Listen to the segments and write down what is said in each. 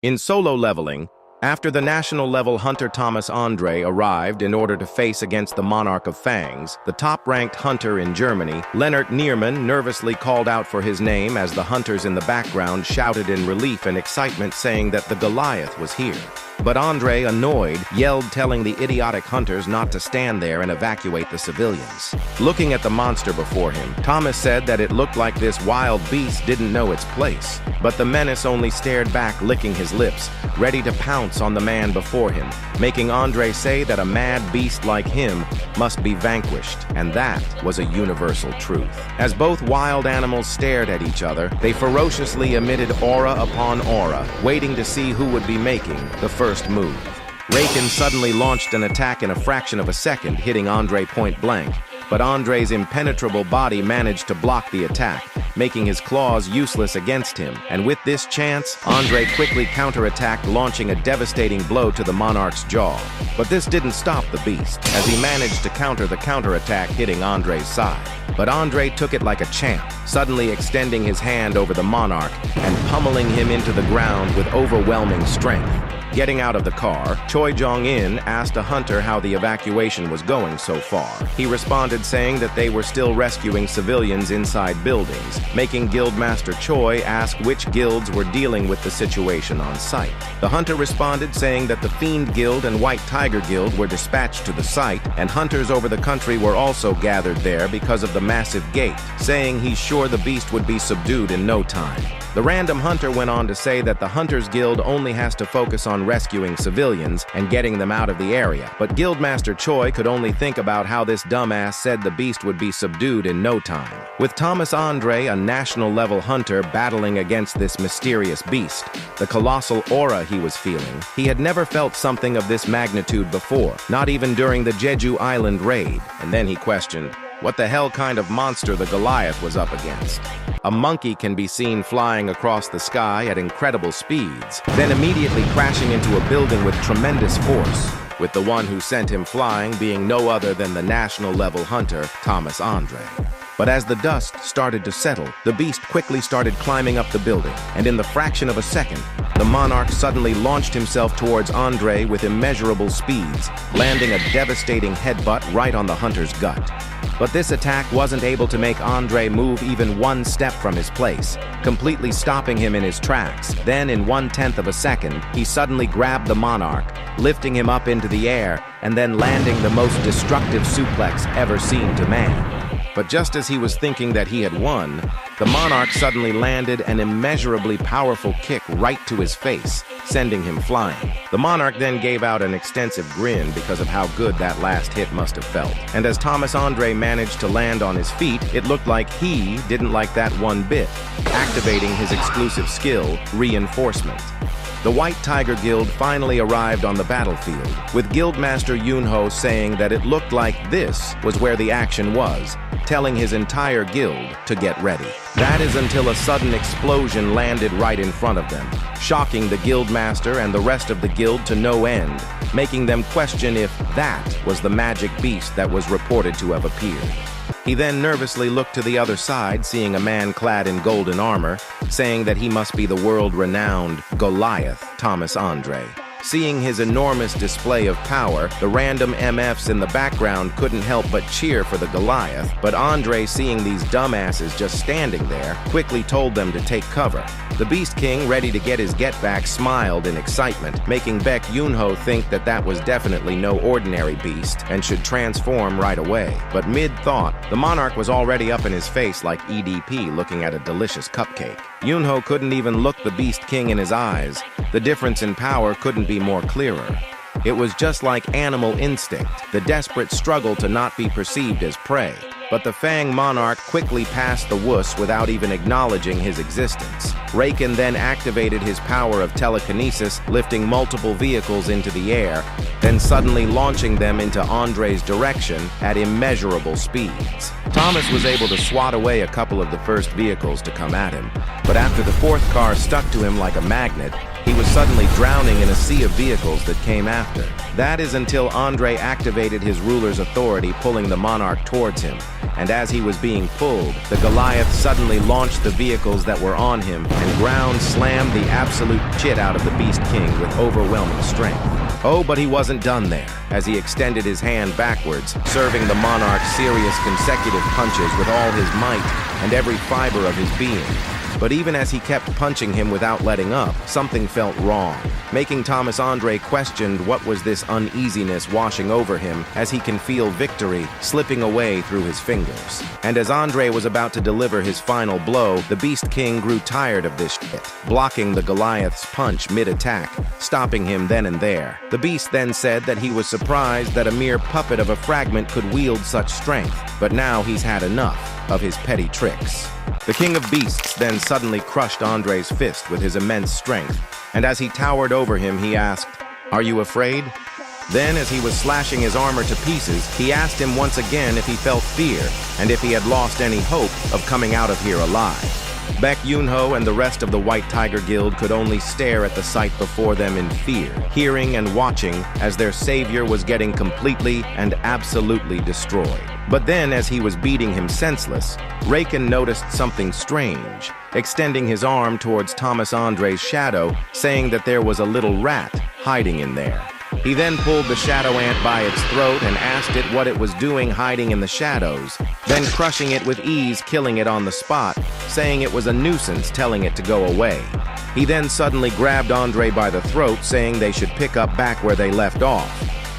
In solo leveling, after the national-level hunter Thomas Andre arrived in order to face against the Monarch of Fangs, the top-ranked hunter in Germany, Leonard Nearman nervously called out for his name as the hunters in the background shouted in relief and excitement saying that the Goliath was here. But Andre, annoyed, yelled telling the idiotic hunters not to stand there and evacuate the civilians. Looking at the monster before him, Thomas said that it looked like this wild beast didn't know its place. But the menace only stared back, licking his lips, ready to pounce on the man before him, making Andre say that a mad beast like him must be vanquished, and that was a universal truth. As both wild animals stared at each other, they ferociously emitted aura upon aura, waiting to see who would be making the first move. Raken suddenly launched an attack in a fraction of a second, hitting Andre point blank, but Andre's impenetrable body managed to block the attack, making his claws useless against him. And with this chance, Andre quickly counterattacked, launching a devastating blow to the Monarch's jaw. But this didn't stop the beast, as he managed to counter the counterattack, hitting Andre's side. But Andre took it like a champ, suddenly extending his hand over the Monarch and pummeling him into the ground with overwhelming strength. Getting out of the car, Choi Jong-in asked a hunter how the evacuation was going so far. He responded saying that they were still rescuing civilians inside buildings, making Guildmaster Choi ask which guilds were dealing with the situation on site. The hunter responded saying that the Fiend Guild and White Tiger Guild were dispatched to the site, and hunters over the country were also gathered there because of the massive gate, saying he's sure the beast would be subdued in no time. The random hunter went on to say that the Hunters Guild only has to focus on rescuing civilians and getting them out of the area, but Guildmaster Choi could only think about how this dumbass said the beast would be subdued in no time. With Thomas Andre, a national-level hunter, battling against this mysterious beast, the colossal aura he was feeling, he had never felt something of this magnitude before, not even during the Jeju Island raid. And then he questioned what the hell kind of monster the Goliath was up against. A monkey can be seen flying across the sky at incredible speeds, then immediately crashing into a building with tremendous force, with the one who sent him flying being no other than the national-level hunter, Thomas Andre. But as the dust started to settle, the beast quickly started climbing up the building, and in the fraction of a second, the Monarch suddenly launched himself towards Andre with immeasurable speeds, landing a devastating headbutt right on the hunter's gut. But this attack wasn't able to make Andre move even one step from his place, completely stopping him in his tracks. Then, in 1/10 of a second, he suddenly grabbed the Monarch, lifting him up into the air, and then landing the most destructive suplex ever seen to man. But just as he was thinking that he had won, the Monarch suddenly landed an immeasurably powerful kick right to his face, sending him flying. The Monarch then gave out an extensive grin because of how good that last hit must have felt. And as Thomas Andre managed to land on his feet, it looked like he didn't like that one bit, activating his exclusive skill, Reinforcement. The White Tiger Guild finally arrived on the battlefield, with Guildmaster Yunho saying that it looked like this was where the action was, telling his entire guild to get ready. That is until a sudden explosion landed right in front of them, shocking the Guildmaster and the rest of the guild to no end, making them question if that was the magic beast that was reported to have appeared. He then nervously looked to the other side, seeing a man clad in golden armor, saying that he must be the world-renowned Goliath, Thomas Andre. Seeing his enormous display of power, the random MFs in the background couldn't help but cheer for the Goliath, but Andre, seeing these dumbasses just standing there, quickly told them to take cover. The Beast King, ready to get his get back, smiled in excitement, making Baek Yunho think that that was definitely no ordinary beast and should transform right away. But mid-thought, the Monarch was already up in his face like EDP looking at a delicious cupcake. Yunho couldn't even look the Beast King in his eyes. The difference in power couldn't be more clearer. It was just like animal instinct, the desperate struggle to not be perceived as prey. But the Fang Monarch quickly passed the wuss without even acknowledging his existence. Raken then activated his power of telekinesis, lifting multiple vehicles into the air, then suddenly launching them into Andre's direction at immeasurable speeds. Thomas was able to swat away a couple of the first vehicles to come at him, but after the fourth car stuck to him like a magnet, he was suddenly drowning in a sea of vehicles that came after. That is until Andre activated his ruler's authority, pulling the Monarch towards him. And as he was being pulled, the Goliath suddenly launched the vehicles that were on him, and ground slammed the absolute shit out of the Beast King with overwhelming strength. Oh, but he wasn't done there, as he extended his hand backwards, serving the Monarch serious consecutive punches with all his might and every fiber of his being. But even as he kept punching him without letting up, something felt wrong, making Thomas Andre question what was this uneasiness washing over him, as he can feel victory slipping away through his fingers. And as Andre was about to deliver his final blow, the Beast King grew tired of this shit, blocking the Goliath's punch mid-attack, stopping him then and there. The Beast then said that he was surprised that a mere puppet of a fragment could wield such strength, but now he's had enough of his petty tricks. The King of Beasts then suddenly crushed Andre's fist with his immense strength, and as he towered over him, he asked, "Are you afraid?" Then, as he was slashing his armor to pieces, he asked him once again if he felt fear, and if he had lost any hope of coming out of here alive. Baek Yoonho and the rest of the White Tiger Guild could only stare at the sight before them in fear, hearing and watching as their savior was getting completely and absolutely destroyed. But then, as he was beating him senseless, Raken noticed something strange, extending his arm towards Thomas Andre's shadow, saying that there was a little rat hiding in there. He then pulled the shadow ant by its throat and asked it what it was doing hiding in the shadows, then crushing it with ease, killing it on the spot, saying it was a nuisance, telling it to go away. He then suddenly grabbed Andre by the throat, saying they should pick up back where they left off.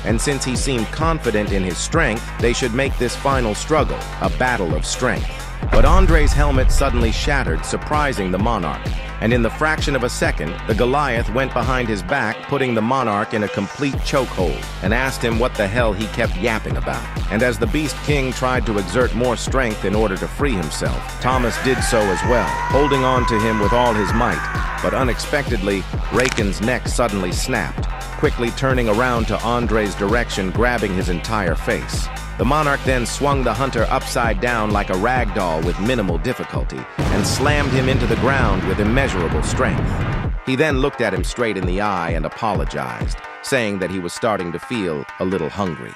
And since he seemed confident in his strength, they should make this final struggle a battle of strength. But Andre's helmet suddenly shattered, surprising the Monarch. And in the fraction of a second, the Goliath went behind his back, putting the Monarch in a complete chokehold, and asked him what the hell he kept yapping about. And as the Beast King tried to exert more strength in order to free himself, Thomas did so as well, holding on to him with all his might. But unexpectedly, Raken's neck suddenly snapped, quickly turning around to Andre's direction, grabbing his entire face. The Monarch then swung the hunter upside down like a rag doll with minimal difficulty, and slammed him into the ground with immeasurable strength. He then looked at him straight in the eye and apologized, saying that he was starting to feel a little hungry.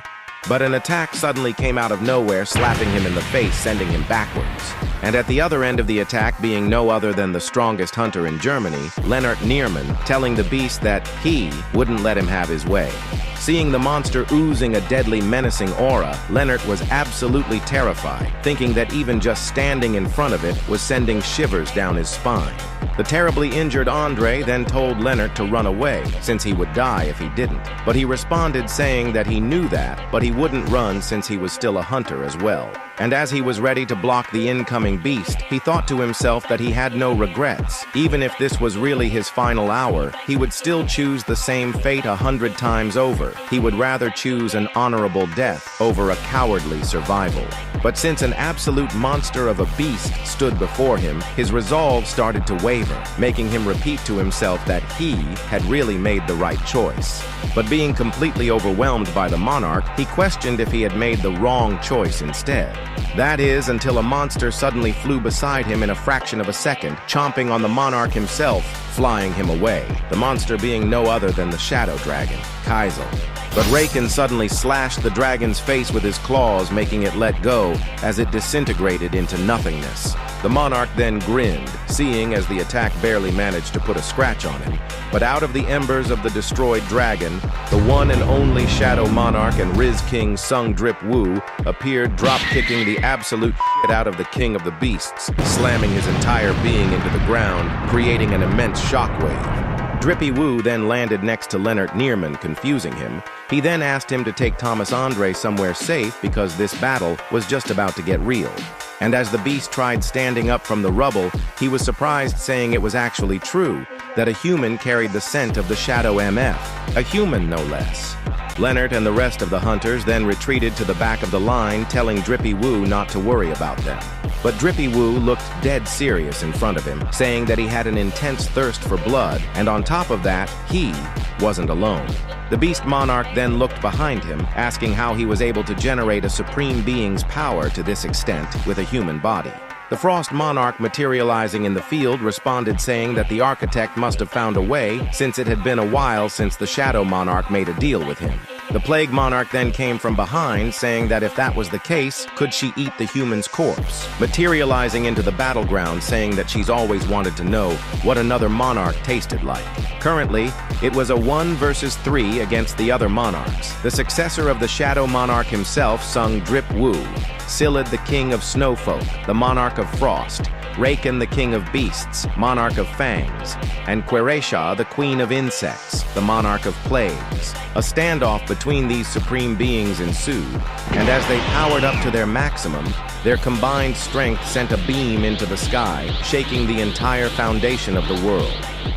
But an attack suddenly came out of nowhere, slapping him in the face, sending him backwards. And at the other end of the attack being no other than the strongest hunter in Germany, Leonard Nearman, telling the beast that he wouldn't let him have his way. Seeing the monster oozing a deadly, menacing aura, Leonard was absolutely terrified, thinking that even just standing in front of it was sending shivers down his spine. The terribly injured Andre then told Leonard to run away, since he would die if he didn't. But he responded saying that he knew that, but he wouldn't run since he was still a hunter as well. And as he was ready to block the incoming beast, he thought to himself that he had no regrets. Even if this was really his final hour, he would still choose the same fate 100 times over. He would rather choose an honorable death over a cowardly survival. But since an absolute monster of a beast stood before him, his resolve started to waver, making him repeat to himself that he had really made the right choice. But being completely overwhelmed by the Monarch, he questioned if he had made the wrong choice instead. That is, until a monster suddenly flew beside him in a fraction of a second, chomping on the Monarch himself, flying him away. The monster being no other than the Shadow Dragon, Kaisel. But Raken suddenly slashed the dragon's face with his claws, making it let go as it disintegrated into nothingness. The Monarch then grinned, seeing as the attack barely managed to put a scratch on him. But out of the embers of the destroyed dragon, the one and only Shadow Monarch and Riz King Sung Drip Woo appeared, drop-kicking the absolute shit out of the King of the Beasts, slamming his entire being into the ground, creating an immense shockwave. Drippy Woo then landed next to Leonard Nearman, confusing him. He then asked him to take Thomas Andre somewhere safe because this battle was just about to get real. And as the beast tried standing up from the rubble, he was surprised, saying it was actually true, that a human carried the scent of the Shadow MF. A human, no less. Leonard and the rest of the hunters then retreated to the back of the line, telling Drippy Woo not to worry about them. But Drippy Woo looked dead serious in front of him, saying that he had an intense thirst for blood, and on top of that, he wasn't alone. The Beast Monarch then looked behind him, asking how he was able to generate a supreme being's power to this extent with a human body. The Frost Monarch, materializing in the field, responded saying that the architect must have found a way since it had been a while since the Shadow Monarch made a deal with him. The Plague Monarch then came from behind, saying that if that was the case, could she eat the human's corpse? Materializing into the battleground, saying that she's always wanted to know what another monarch tasted like. Currently, it was a 1 versus 3 against the other monarchs. The successor of the Shadow Monarch himself sung Jinwoo, Silid the king of snowfolk, the monarch of frost, Raken the king of beasts, monarch of fangs, and Queresha the queen of insects, the monarch of plagues. A standoff between these supreme beings ensued, and as they powered up to their maximum, their combined strength sent a beam into the sky, shaking the entire foundation of the world.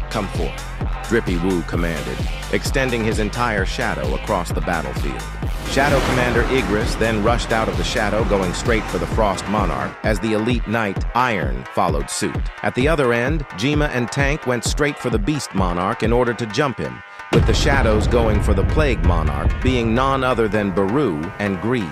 "Come forth," Jinwoo commanded, extending his entire shadow across the battlefield. Shadow Commander Igris then rushed out of the shadow, going straight for the Frost Monarch, as the elite knight Iron followed suit. At the other end, Jima and Tank went straight for the Beast Monarch in order to jump him, with the shadows going for the Plague Monarch, being none other than Baru and Greed.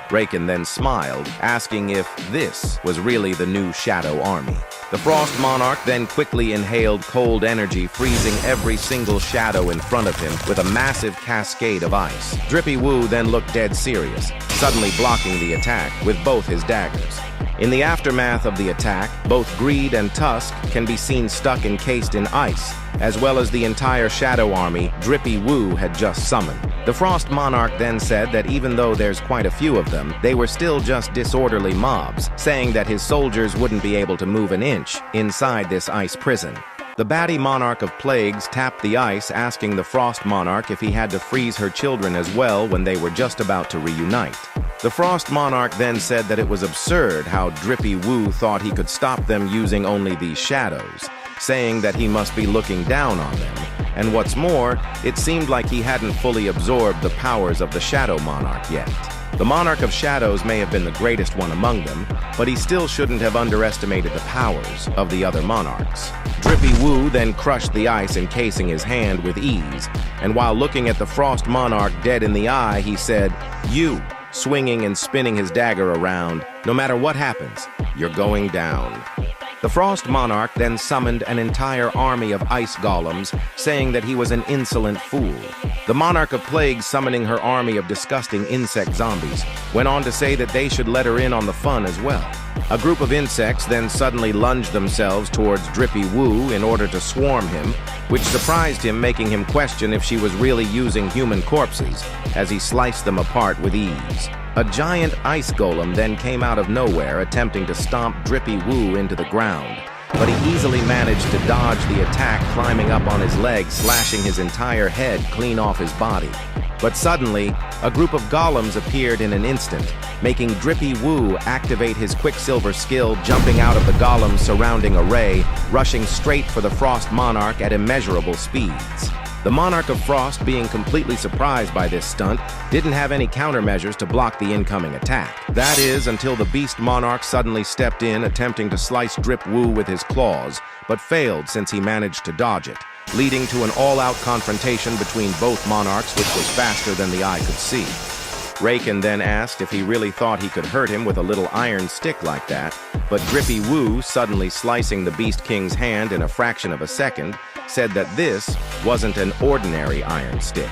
Raken then smiled, asking if this was really the new Shadow Army. The Frost Monarch then quickly inhaled cold energy, freezing every single shadow in front of him with a massive cascade of ice. Jinwoo then looked dead serious, suddenly blocking the attack with both his daggers. In the aftermath of the attack, both Greed and Tusk can be seen stuck encased in ice, as well as the entire Shadow Army Jinwoo had just summoned. The Frost Monarch then said that even though there's quite a few of them, they were still just disorderly mobs, saying that his soldiers wouldn't be able to move an inch inside this ice prison. The batty Monarch of Plagues tapped the ice, asking the Frost Monarch if he had to freeze her children as well when they were just about to reunite. The Frost Monarch then said that it was absurd how Jinwoo thought he could stop them using only these shadows, saying that he must be looking down on them. And what's more, it seemed like he hadn't fully absorbed the powers of the Shadow Monarch yet. The Monarch of Shadows may have been the greatest one among them, but he still shouldn't have underestimated the powers of the other monarchs. Jinwoo then crushed the ice, encasing his hand with ease, and while looking at the Frost Monarch dead in the eye, he said, "You," swinging and spinning his dagger around, "no matter what happens, you're going down." The Frost Monarch then summoned an entire army of ice golems, saying that he was an insolent fool. The Monarch of Plagues, summoning her army of disgusting insect zombies, went on to say that they should let her in on the fun as well. A group of insects then suddenly lunged themselves towards Jinwoo in order to swarm him, which surprised him, making him question if she was really using human corpses, as he sliced them apart with ease. A giant ice golem then came out of nowhere, attempting to stomp Jinwoo into the ground, but he easily managed to dodge the attack, climbing up on his legs, slashing his entire head clean off his body. But suddenly, a group of golems appeared in an instant, making Jinwoo activate his Quicksilver skill, jumping out of the golem's surrounding array, rushing straight for the Frost Monarch at immeasurable speeds. The Monarch of Frost, being completely surprised by this stunt, didn't have any countermeasures to block the incoming attack. That is, until the Beast Monarch suddenly stepped in, attempting to slice Jinwoo with his claws, but failed since he managed to dodge it, leading to an all-out confrontation between both monarchs, which was faster than the eye could see. Raken then asked if he really thought he could hurt him with a little iron stick like that, but Jinwoo, suddenly slicing the Beast King's hand in a fraction of a second, said that this wasn't an ordinary iron stick.